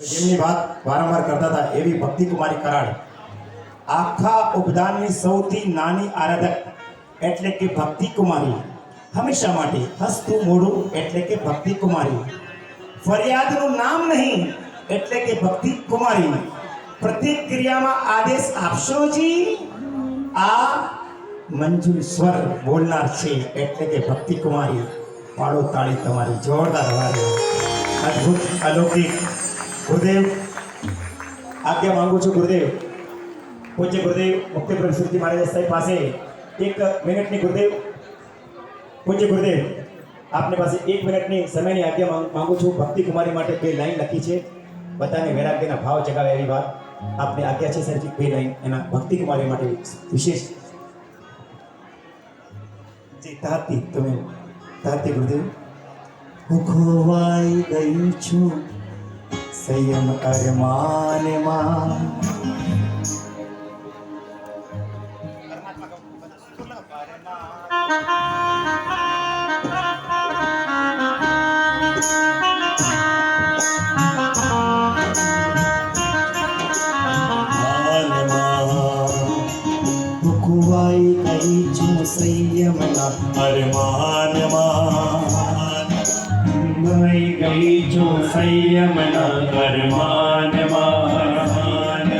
જેમની વાત વારંવાર કરતા હતા એવી ભક્તિ કુમારી કરાડ આખા ઉપદાનની સૌથી નાની આરાધક એટલે કે ભક્તિ કુમારી હંમેશા માટે હસતું મોઢું એટલે કે ભક્તિ કુમારી ફરિયાદનું નામ નહીં એટલે કે ભક્તિ કુમારી પ્રતિક્રિયામાં આદેશ આપશો જી આ મંજૂર સ્વર બોલનાર છે એટલે કે ભક્તિ કુમારી પાડો તાળી તમારી જોરદાર વારે અદ્ભુત અલૌકિક गुरुदेव आज्ञा मांगू छू गुरुदेव पूज्य गुरुदेव मुक्ति प्रभुश्री महाराज साहेब पास एक मिनट ની गुरुदेव पूज्य गुरुदेव आपने पास 1 મિનિટની સમયની આજ્ઞા मांगू છું ભક્તિ કુમારી માટે બે લાઈન લખી છે બધાને વૈરાગ્યના ભાવ જગાવે એવી વાત આપની આજ્ઞા છે સરજી બે લાઈન એના ભક્તિ કુમારી માટે વિશેષ જી તાતી તમે તાતી गुरुदेव હું ખોવાઈ ગઈ છું संयम अरमान मान कुवाई कई छू संयम अरमान मान गई जो संयम न अरमान मान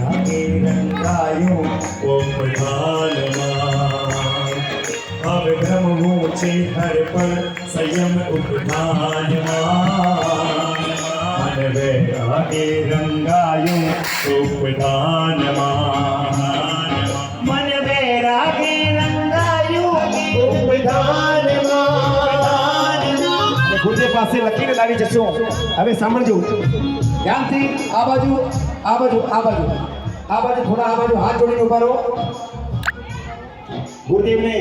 आगे रंगायो ओ प्रधान अब भ्रम मोचे हर पर संयम उपधान मान वे आगे रंगायो ओ प्रधान मन वे आगे रंगायो ओ प्रधान गुरुदेव પાસે લખીને લાવી જશો હવે સાંભળજો ધ્યાનથી આ બાજુ આ બાજુ આ બાજુ આ બાજુ થોડા આ બાજુ હાથ જોડીને ઉભા રહો ગુરુદેવને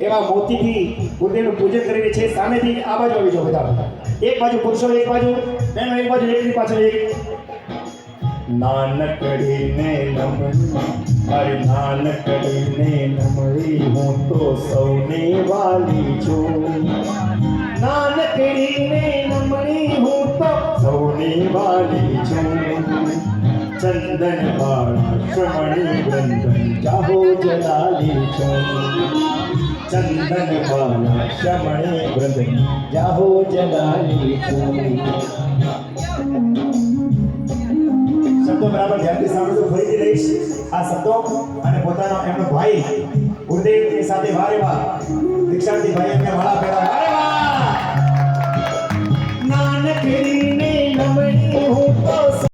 એવા મોતીથી ગુરુદેવનું પૂજન કરીને છે સામેથી આ બાજુ આવી જાઓ બધા એક બાજુ પુરુષો એક બાજુ બહેનો એક બાજુ એકની પાછળ એક નાનકડીને નમણી અરે નાનકડીને નમણી હું તો સૌને વાલી છું નાનકડીને નમણી હું તો સૌને વાલી છું ચંદન વાળા શ્રમણી વૃંદન જાહો જલાલી છું ચંદન વાળા શ્રમણી વૃંદન જાહો જલાલી છું શબ્દો બરાબર ધ્યાનથી સાંભળજો ફરીથી લઈશ આ શબ્દો અને પોતાનો એમનો ભાઈ ગુરુદેવની સાથે વારે વાર દીક્ષાંતી ભાઈ એમને વાળા પહેરા વારે વાર નાનકડી